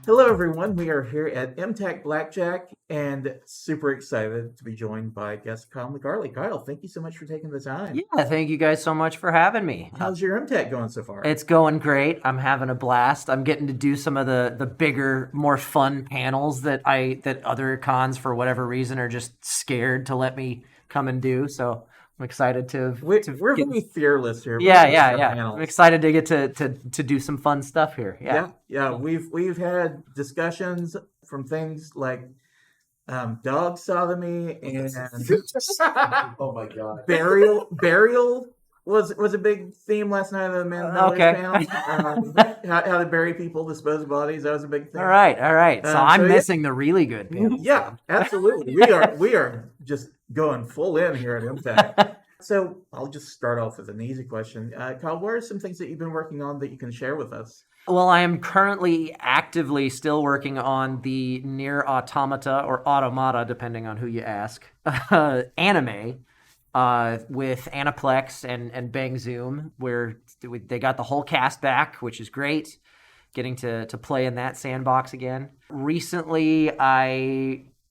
Hello, everyone. We are here at MTAC Blackjack and super excited to be joined by guest Kyle McCarley. Kyle, thank you so much for taking the time. Yeah, thank you guys so much for having me. How's your MTAC going so far? It's going great. I'm having a blast. I'm getting to do some of the bigger, more fun panels that other cons for whatever reason are just scared to let me come and do. So I'm excited We're get. very fearless here. Yeah, We yeah, our yeah. I'm panels. excited to get to do some fun stuff here. Yeah. Yeah. We've had discussions from things like dog sodomy and Oh my god. burial was a big theme last night of the Men Knowledge Okay. panel. How to bury people, dispose of bodies, that was a big thing. All right, all right. So I'm yeah. missing the really good panels. Yeah, absolutely. We are just going full in here at Impact. So I'll just start off with an easy question. Kyle, what are some things that you've been working on that you can share with us? Well, I am currently actively still working on the Near Automata or Automata, depending on who you ask, anime with Aniplex and Bang Zoom, where they got the whole cast back, which is great. Getting to play in that sandbox again. Recently,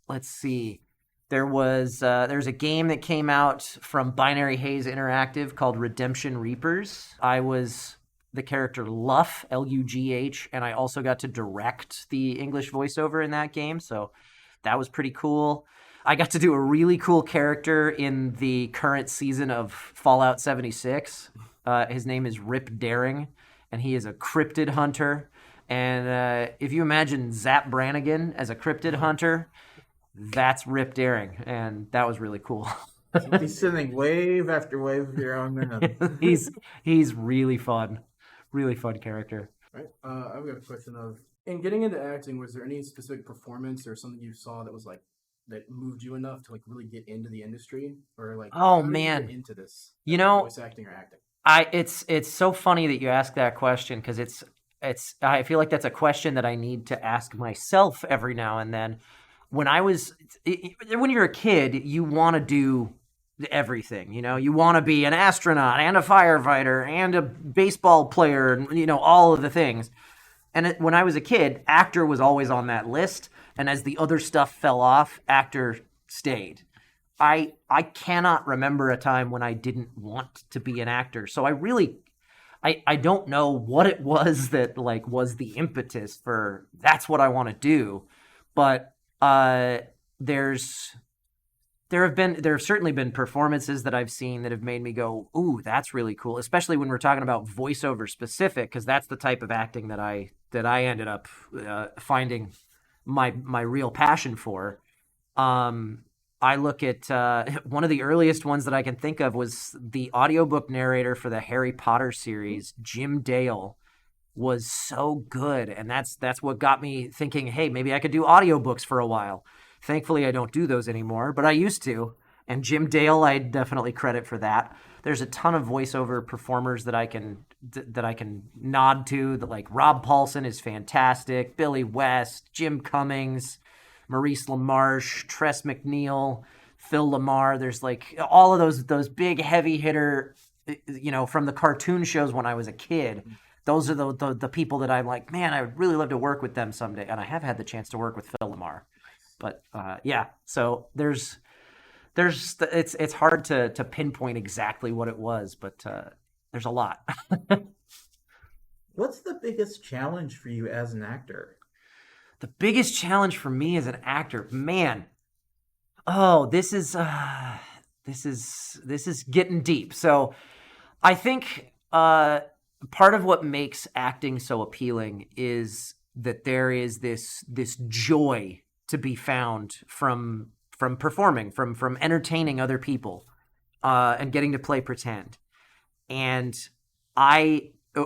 let's see. There's a game that came out from Binary Haze Interactive called Redemption Reapers. I was the character Luff, Lugh, and I also got to direct the English voiceover in that game, so that was pretty cool. I got to do a really cool character in the current season of Fallout 76. His name is Rip Daring, and he is a cryptid hunter. And if you imagine Zap Brannigan as a cryptid hunter, that's Rip Daring, and that was really cool. He's sending wave after wave of your own man. He's really fun character. Right. I've got a question of, in getting into acting, was there any specific performance or something you saw that was like that moved you enough to like really get into the industry, or like Oh how did you man, get into this, you know, voice acting or acting? it's so funny that you ask that question because I feel like that's a question that I need to ask myself every now and then. When you're a kid, you want to do everything. You want to be an astronaut and a firefighter and a baseball player, and all of the things. And when I was a kid, actor was always on that list, and as the other stuff fell off, actor stayed. I cannot remember a time when I didn't want to be an actor. So I don't know what it was that like was the impetus for that's what I want to do, but there have certainly been performances that I've seen that have made me go, ooh, that's really cool, especially when we're talking about voiceover specific, because that's the type of acting that I ended up finding my real passion for. I look at one of the earliest ones that I can think of was the audiobook narrator for the Harry Potter series. Jim Dale was so good, and that's what got me thinking, hey, maybe I could do audiobooks for a while. Thankfully, I don't do those anymore, but I used to. And Jim Dale, I definitely credit for that. There's a ton of voiceover performers that I can nod to. Like Rob Paulson is fantastic, Billy West, Jim Cummings, Maurice LaMarche, Tress MacNeille, Phil Lamar. There's like all of those big heavy hitter, from the cartoon shows when I was a kid. Those are the people that I'm like, man, I would really love to work with them someday. And I have had the chance to work with Phil Lamar. But yeah, so it's hard to pinpoint exactly what it was, but there's a lot. What's the biggest challenge for you as an actor? The biggest challenge for me as an actor, man. Oh, this is getting deep. So I think part of what makes acting so appealing is that there is this joy to be found from performing, from entertaining other people, and getting to play pretend. And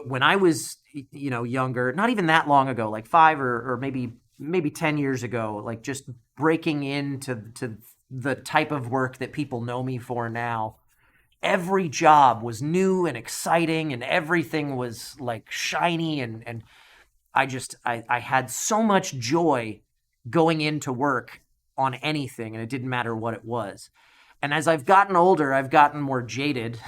when I was younger, not even that long ago, like 5 or maybe 10 years ago, like just breaking into the type of work that people know me for now, every job was new and exciting and everything was like shiny, and I had so much joy going into work on anything, and it didn't matter what it was. And as I've gotten older, I've gotten more jaded.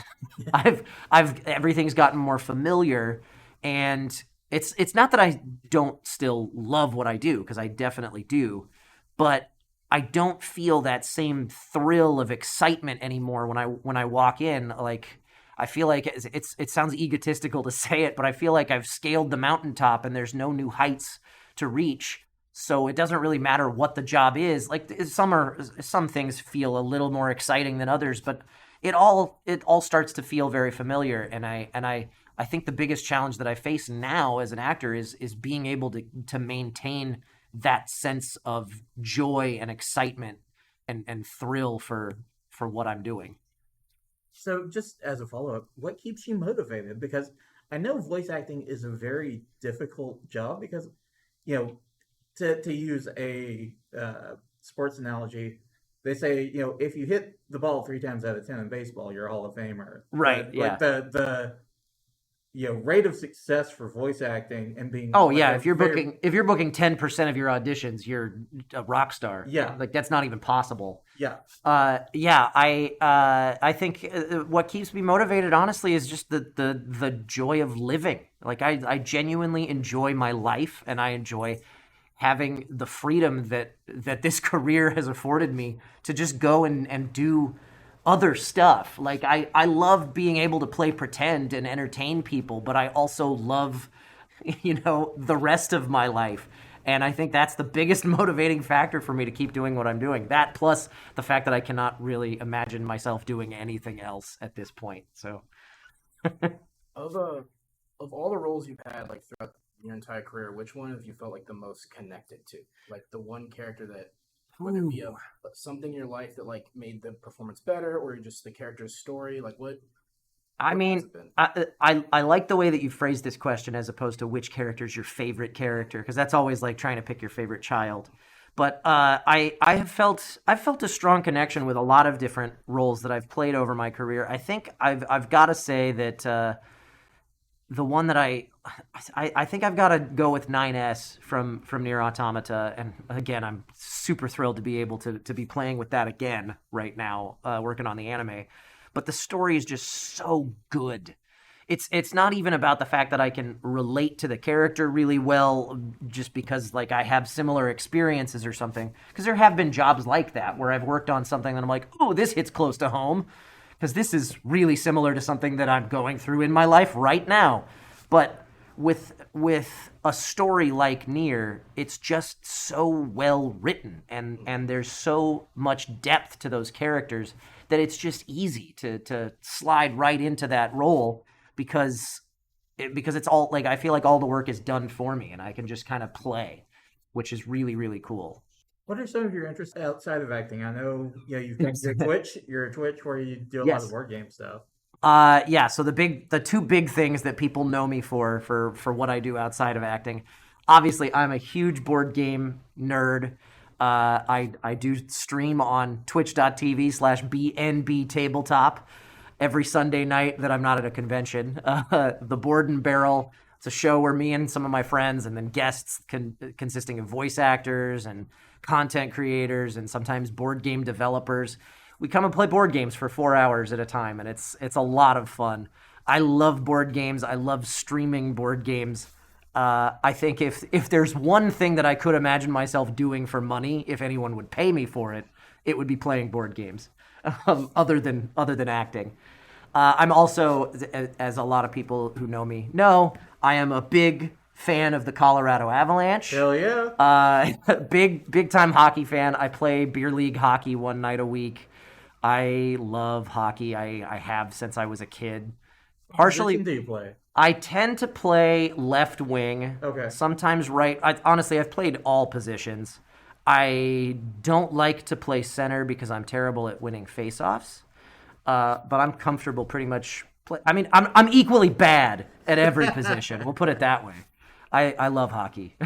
Everything's gotten more familiar, and it's not that I don't still love what I do, because I definitely do, but I don't feel that same thrill of excitement anymore when I walk in. Like, I feel like it sounds egotistical to say it, but I feel like I've scaled the mountaintop and there's no new heights to reach. So it doesn't really matter what the job is. Like, some things feel a little more exciting than others, but it all starts to feel very familiar. And I think the biggest challenge that I face now as an actor is being able to maintain that sense of joy and excitement and thrill for what I'm doing. So, just as a follow up, what keeps you motivated? Because I know voice acting is a very difficult job because, you know, to use a sports analogy, they say, if you hit the ball 3 times out of 10 in baseball, you're a Hall of Famer. Right. But Yeah. like the rate of success for voice acting and being Oh like yeah, a very, if you're booking 10% of your auditions, you're a rock star. Yeah. Like, that's not even possible. yeah. Yeah, I think what keeps me motivated, honestly, is just the joy of living. Like, I genuinely enjoy my life, and I enjoy having the freedom that this career has afforded me to just go and do other stuff. Like, I love being able to play pretend and entertain people, but I also love, the rest of my life. And I think that's the biggest motivating factor for me to keep doing what I'm doing. That, plus the fact that I cannot really imagine myself doing anything else at this point. So, Of all the roles you've had like throughout your entire career, which one have you felt like the most connected to? Like the one character that, whether it be something in your life that like made the performance better, or just the character's story, like what? I What has mean, it been? I like the way that you phrased this question, as opposed to which character is your favorite character, because that's always like trying to pick your favorite child. But I've felt a strong connection with a lot of different roles that I've played over my career. I think I've got to say that the one that I think I've got to go with 9S from Near Automata. And again, I'm super thrilled to be able to be playing with that again right now, working on the anime. But the story is just so good. It's not even about the fact that I can relate to the character really well, just because like I have similar experiences or something. Because there have been jobs like that where I've worked on something that I'm like, oh, this hits close to home, because this is really similar to something that I'm going through in my life right now. But with a story like Nier, it's just so well written, and there's so much depth to those characters that it's just easy to slide right into that role, because it's all like, I feel like all the work is done for me and I can just kind of play, which is really, really cool. What are some of your interests outside of acting? I know, you're a Twitch where you do a lot of Yes. board game stuff. Yeah. So the two big things that people know me for what I do outside of acting, obviously, I'm a huge board game nerd. I do stream on twitch.tv/BNB tabletop every Sunday night that I'm not at a convention. The Board and Barrel. It's a show where me and some of my friends, and then guests consisting of voice actors and content creators and sometimes board game developers, we come and play board games for 4 hours at a time, and it's a lot of fun. I love board games. I love streaming board games. I think if there's one thing that I could imagine myself doing for money, if anyone would pay me for it, it would be playing board games, other than acting. I'm also, as a lot of people who know me know, I am a big fan of the Colorado Avalanche. Hell yeah. Big time hockey fan. I play beer league hockey one night a week. I love hockey. I have since I was a kid. Partially, What position do you play? I tend to play left wing. Okay. Sometimes right. Honestly, I've played all positions. I don't like to play center because I'm terrible at winning faceoffs. But I'm comfortable pretty much. I'm equally bad at every position. We'll put it that way. I love hockey.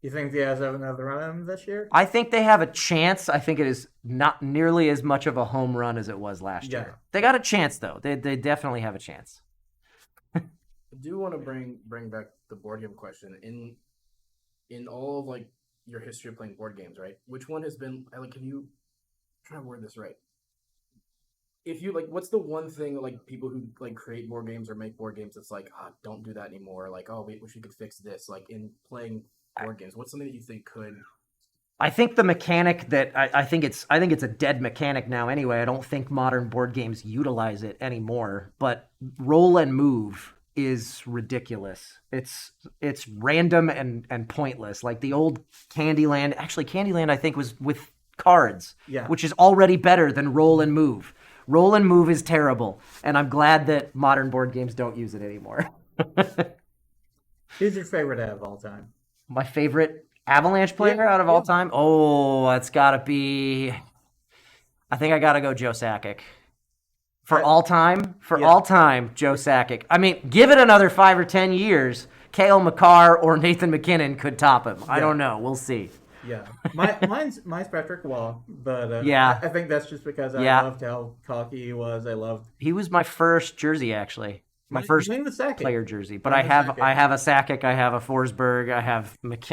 You think the Avs have another run this year? I think they have a chance. I think it is not nearly as much of a home run as it was last year. They got a chance, though. They definitely have a chance. I do want to bring back the board game question. In all of like your history of playing board games, right? Which one has been like? Can you try to word this right? if you like, what's the one thing like people who like create board games or make board games that's like, don't do that anymore. Like, oh, we wish we could fix this. Like in playing board games, what's something that you think could? I think the mechanic that I think it's a dead mechanic now anyway. I don't think modern board games utilize it anymore. But roll and move is ridiculous. It's random and pointless. Like the old Candyland. Actually, Candyland I think was with cards, Yeah. which is already better than roll and move. Roll and move is terrible, and I'm glad that modern board games don't use it anymore. Who's your favorite out of all time? My favorite Avalanche player out of all time? Oh, it's got to be... I think I got to go Joe Sakic. For all time, Joe Sakic. I mean, give it another 5 or 10 years, Kyle McCarley or Nathan McKinnon could top him. I don't know. We'll see. Yeah, mine's Patrick Waugh, but I think that's just because I loved how cocky he was. He was my first jersey, actually. My first player jersey, but I have a Sakic, I have a Forsberg,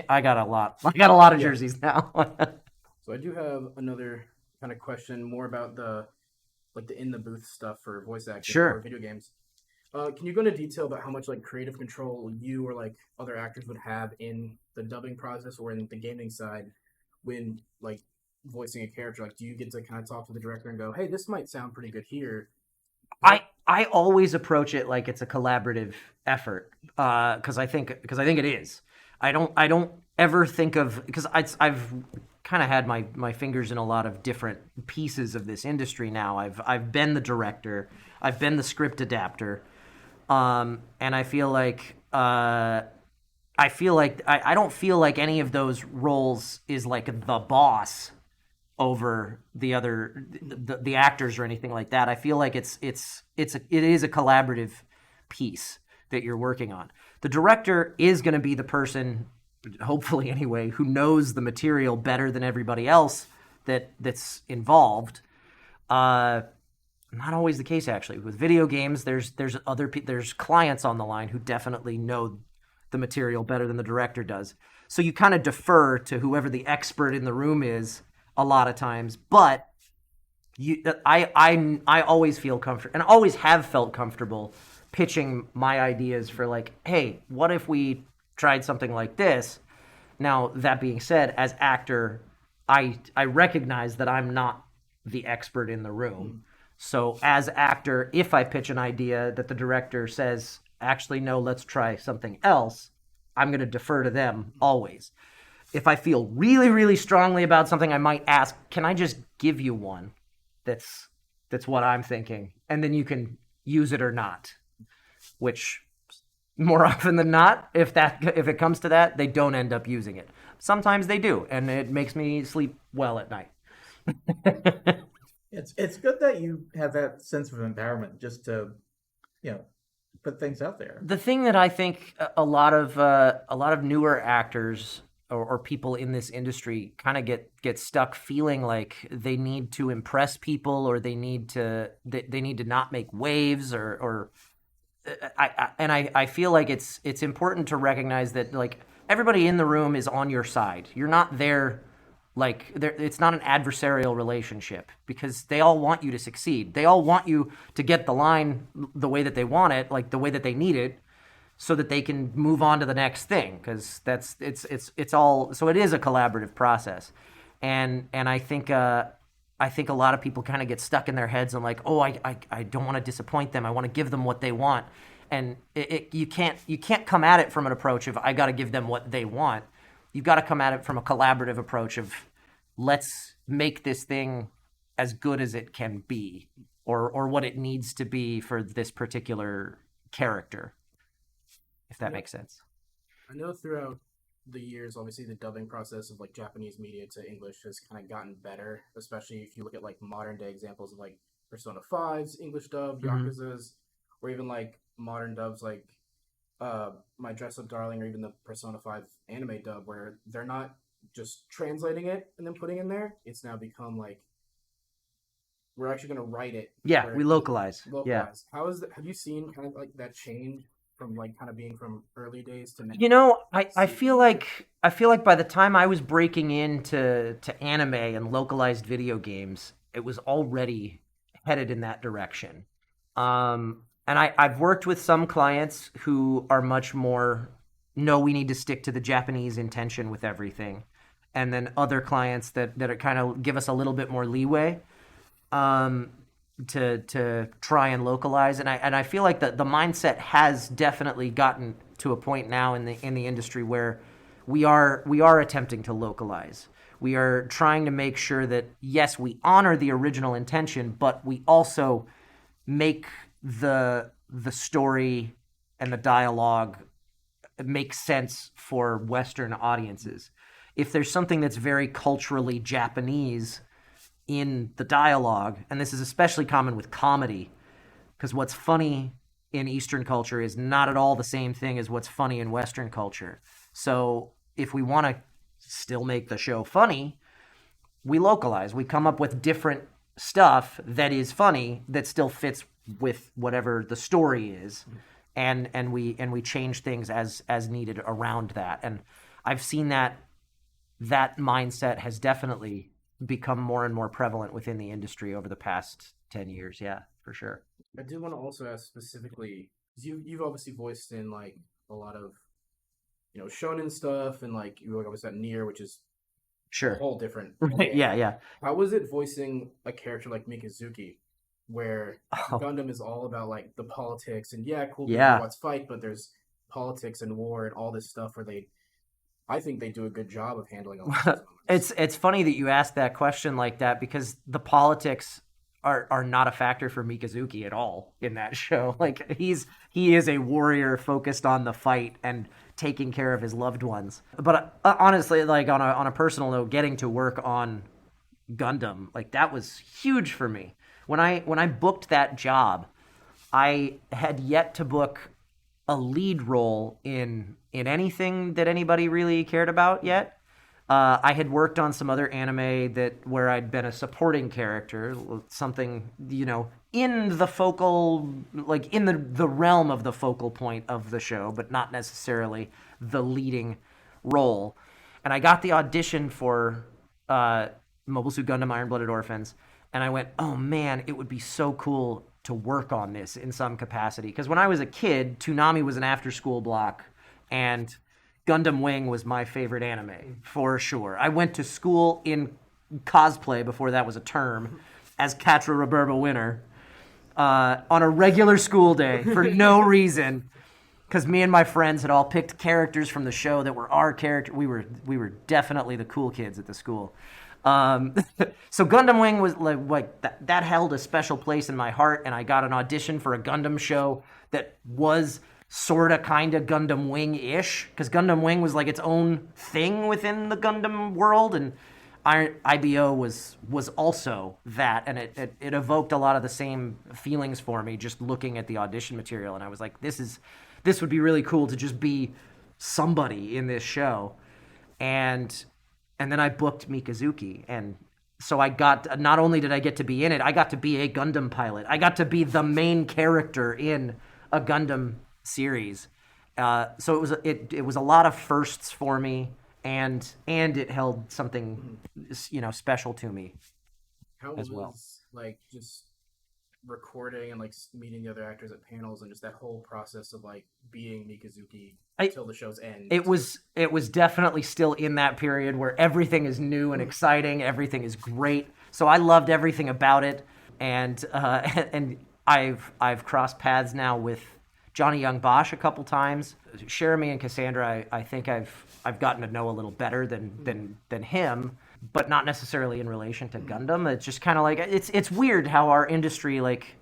I got a lot of jerseys now. So I do have another kind of question, more about the in the booth stuff for voice acting or video games. Can you go into detail about how much like creative control you or like other actors would have in the dubbing process or in the gaming side when like voicing a character? Like, do you get to kind of talk to the director and go, "Hey, this might sound pretty good here"? I always approach it like it's a collaborative effort because I think it is. I don't ever think of, because I've kind of had my fingers in a lot of different pieces of this industry now. I've been the director, I've been the script adapter, and I feel like I don't feel like any of those roles is like the boss over the other the actors or anything like that. I feel like it is a collaborative piece that you're working on. The director is going to be the person, hopefully anyway, who knows the material better than everybody else that's involved. Not always the case, actually. With video games, there's clients on the line who definitely know the material better than the director does. So you kind of defer to whoever the expert in the room is a lot of times, but I always feel comfortable, and always have felt comfortable pitching my ideas for like, hey, what if we tried something like this? Now, that being said, as actor, I recognize that I'm not the expert in the room. So as actor, if I pitch an idea that the director says, actually, no, let's try something else, I'm going to defer to them always. If I feel really, really strongly about something, I might ask, can I just give you one that's what I'm thinking? And then you can use it or not. Which, more often than not, if it comes to that, they don't end up using it. Sometimes they do, and it makes me sleep well at night. It's good that you have that sense of empowerment just to, put things out there. The thing that I think a lot of newer actors or people in this industry kind of get stuck feeling like they need to impress people, or they need to not make waves, or I feel like it's important to recognize that like everybody in the room is on your side. You're not there like it's not an adversarial relationship, because they all want you to succeed. They all want you to get the line the way that they want it, like the way that they need it, so that they can move on to the next thing, because it's all, so it is a collaborative process. And I think a lot of people kind of get stuck in their heads and like, oh, I don't want to disappoint them, I want to give them what they want. And you can't come at it from an approach of I got to give them what they want. You've got to come at it from a collaborative approach of let's make this thing as good as it can be, or what it needs to be for this particular character. If that makes sense. I know throughout the years, obviously the dubbing process of like Japanese media to English has kind of gotten better, especially if you look at like modern day examples of like Persona 5's English dub, Yakuza's, or even like modern dubs like My Dress Up Darling, or even the Persona 5 anime dub, where they're not just translating it and then putting in there. It's now become like we're actually going to write it. Yeah, we localize. Yeah. Have you seen kind of like that change from like kind of being from early days to now? I feel like by the time I was breaking into anime and localized video games, it was already headed in that direction. And I've worked with some clients who are much more, no, we need to stick to the Japanese intention with everything. And then other clients that are kind of give us a little bit more leeway to try and localize. And I feel like the mindset has definitely gotten to a point now in the industry where we are attempting to localize. We are trying to make sure that, yes, we honor the original intention, but we also make the story and the dialogue make sense for Western audiences. If there's something that's very culturally Japanese in the dialogue, and this is especially common with comedy, because what's funny in Eastern culture is not at all the same thing as what's funny in Western culture. So if we want to still make the show funny, we localize. We come up with different stuff that is funny that still fits with whatever the story is, and we change things as needed around that. And I've seen that mindset has definitely become more and more prevalent within the industry over the past 10 years. Yeah, for sure. I did want to also ask specifically, because you've obviously voiced in like a lot of, you know, shonen stuff, and like you always at Nier, which is Sure. a whole different. Yeah. How was it voicing a character like Mikazuki, where Oh. Gundam is all about like the politics and cool, Yeah. let's fight, but there's politics and war and all this stuff where I think they do a good job of handling all this. It's funny that you asked that question like that, because the politics are not a factor for Mikazuki at all in that show. Like he is a warrior focused on the fight and taking care of his loved ones. But honestly, like on a personal note, getting to work on Gundam, like that was huge for me. When I booked that job, I had yet to book a lead role in anything that anybody really cared about yet. I had worked on some other anime where I'd been a supporting character, something, you know, in the focal, like in the realm of the focal point of the show, but not necessarily the leading role. And I got the audition for Mobile Suit Gundam Iron Blooded Orphans, and I went, oh man, it would be so cool to work on this in some capacity. Because when I was a kid, Toonami was an after-school block, and Gundam Wing was my favorite anime, for sure. I went to school in cosplay, before that was a term, as Catra Roberba Winter on a regular school day for no reason, because me and my friends had all picked characters from the show that were our character. We were definitely the cool kids at the school. So Gundam Wing was like that held a special place in my heart, and I got an audition for a Gundam show that was sorta kinda Gundam Wing-ish, because Gundam Wing was like its own thing within the Gundam world, and IBO was also that, and it evoked a lot of the same feelings for me just looking at the audition material, and I was like, this would be really cool to just be somebody in this show. And then I booked Mikazuki, and so I got, not only did I get to be in it, I got to be a Gundam pilot. I got to be the main character in a Gundam series. So it was a lot of firsts for me, and it held something, you know, special to me. How as was well. like just recording and like meeting the other actors at panels and just that whole process of like being Mikazuki until the show's end? It was definitely still in that period where everything is new and exciting, everything is great. So I loved everything about it, and I've crossed paths now with Johnny Young Bosch a couple times. Jeremy and Cassandra, I think I've gotten to know a little better than him, but not necessarily in relation to Gundam. It's just kind of like, it's weird how our industry, like,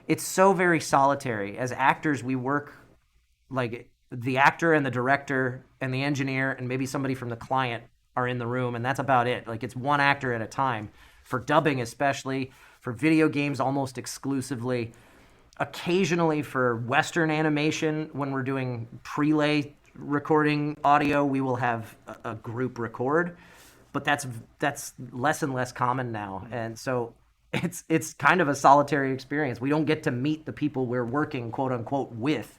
it's so very solitary. As actors, we work like the actor and the director and the engineer and maybe somebody from the client are in the room, and that's about it. Like, it's one actor at a time. For dubbing especially, for video games almost exclusively, occasionally for Western animation, when we're doing prelay recording audio, we will have a group record, but that's less and less common now, and so it's kind of a solitary experience. We don't get to meet the people we're working, quote unquote, with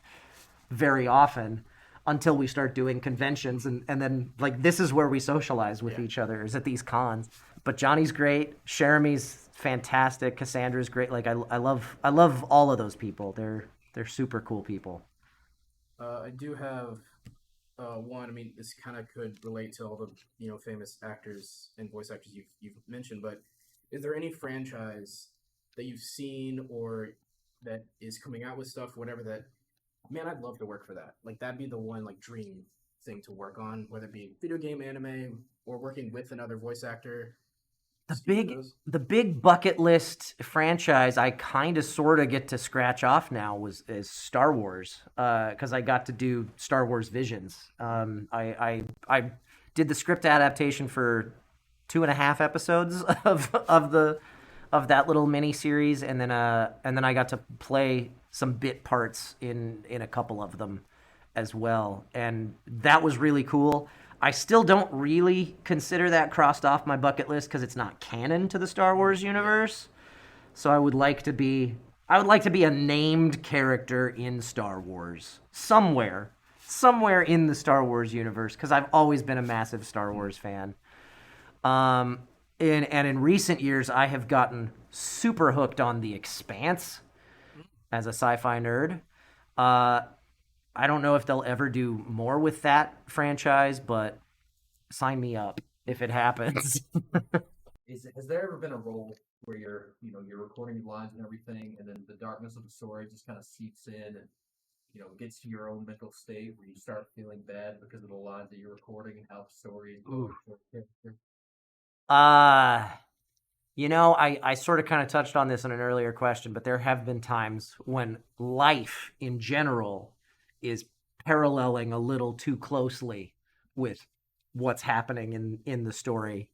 very often. until we start doing conventions, and then like this is where we socialize with Yeah. each other, is at these cons. But Johnny's great, Jeremy's fantastic, Cassandra's great. Like I love all of those people. They're super cool people. I do have one. I mean, this kind of could relate to all the famous actors and voice actors you've mentioned. But is there any franchise that you've seen or that is coming out with stuff, whatever that? Man, I'd love to work for that. Like that'd be the one like dream thing to work on, whether it be video game, anime, or working with another voice actor. The Just either of big those. the big bucket list franchise I kind of sort of get to scratch off now is Star Wars, because I got to do Star Wars Visions. I did the script adaptation for 2.5 episodes of that little mini series, and then I got to play some bit parts in a couple of them as well, and that was really cool. I still don't really consider that crossed off my bucket list because it's not canon to the Star Wars universe. So I would like to be a named character in Star Wars somewhere in the Star Wars universe, because I've always been a massive Star Wars fan. In recent years, I have gotten super hooked on The Expanse as a sci-fi nerd. I don't know if they'll ever do more with that franchise, but sign me up if it happens. Has there ever been a role where you're recording lines and everything, and then the darkness of the story just kind of seeps in and gets to your own mental state where you start feeling bad because of the lines that you're recording and how the story is going for the character? I sort of kind of touched on this in an earlier question, but there have been times when life in general is paralleling a little too closely with what's happening in the story.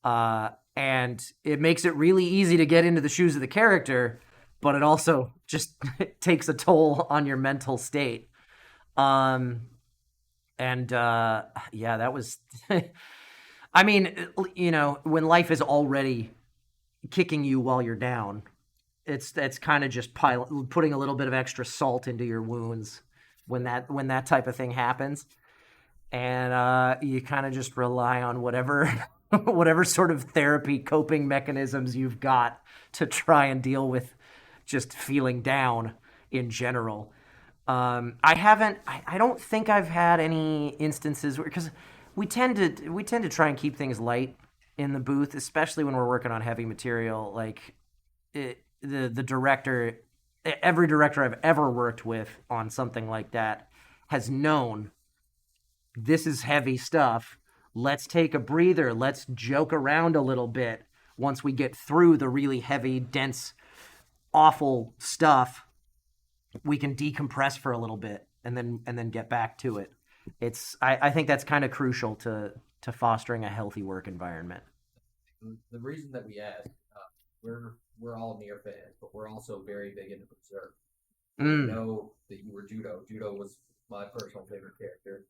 And it makes it really easy to get into the shoes of the character, but it also just takes a toll on your mental state. Yeah, that was, I mean, when life is already kicking you while you're down, it's kind of just putting a little bit of extra salt into your wounds when that type of thing happens, and you kind of just rely on whatever sort of therapy coping mechanisms you've got to try and deal with just feeling down in general. I don't think I've had any instances where, because we tend to try and keep things light in the booth, especially when we're working on heavy material. Like the director, every director I've ever worked with on something like that has known this is heavy stuff. Let's take a breather. Let's joke around a little bit once we get through the really heavy, dense, awful stuff. We can decompress for a little bit and then get back to it. I think that's kind of crucial to fostering a healthy work environment. The reason that we ask, we're all near fans, but we're also very big into Berserk. We know that you were Judo. Judo was my personal favorite character.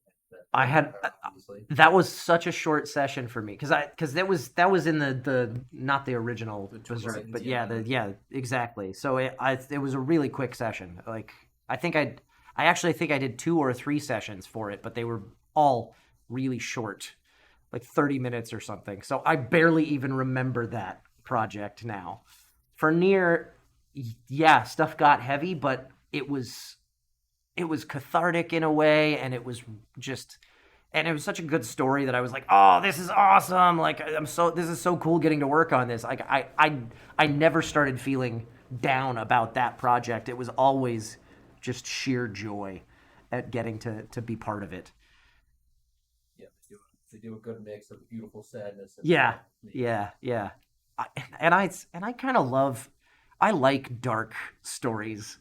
I had obviously. That was such a short session for me because that was in the not the original Berserk, but yeah, exactly. So it was a really quick session. Like I actually think I did 2 or 3 sessions for it, but they were all really short, like 30 minutes or something. So I barely even remember that project now. For Nier, yeah, stuff got heavy, but it was cathartic in a way, and it was such a good story that I was like, oh, this is awesome. Like this is so cool getting to work on this. Like I never started feeling down about that project. It was always just sheer joy at getting to be part of it. Yeah, they do a good mix of beautiful sadness. And Yeah. I kind of I like dark stories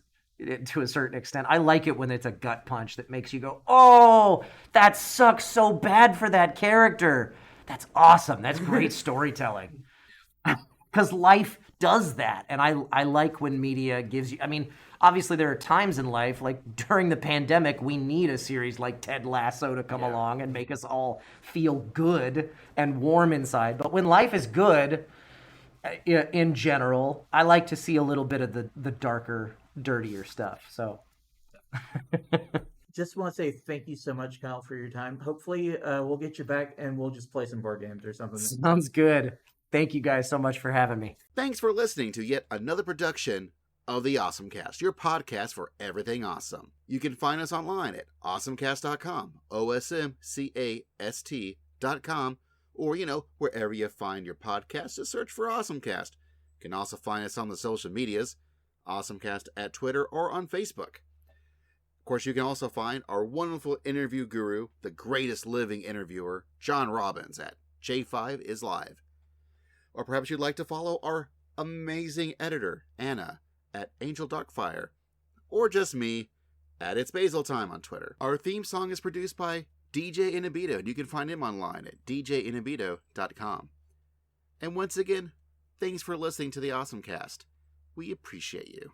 to a certain extent. I like it when it's a gut punch that makes you go, oh, that sucks so bad for that character. That's awesome. That's great storytelling. Because life does that. And I like when media gives you, I mean, obviously there are times in life, like during the pandemic, we need a series like Ted Lasso to come along and make us all feel good and warm inside. But when life is good, in general, I like to see a little bit of the darker, dirtier stuff. So just want to say thank you so much, Kyle, for your time. Hopefully, we'll get you back and we'll just play some board games or something. Sounds good. Thank you guys so much for having me. Thanks for listening to yet another production of the OSMcast, your podcast for everything awesome. You can find us online at awesomecast.com, OSMcast.com, or, wherever you find your podcast, just search for OSMcast. You can also find us on the social medias, OSMcast at Twitter or on Facebook. Of course, you can also find our wonderful interview guru, the greatest living interviewer, John Robbins, at J5 is Live. Or perhaps you'd like to follow our amazing editor, Anna, at Angel Darkfire. Or just me, at It's Basil Time on Twitter. Our theme song is produced by DJ Inabito, and you can find him online at djinabito.com. And once again, thanks for listening to the OSMcast. We appreciate you.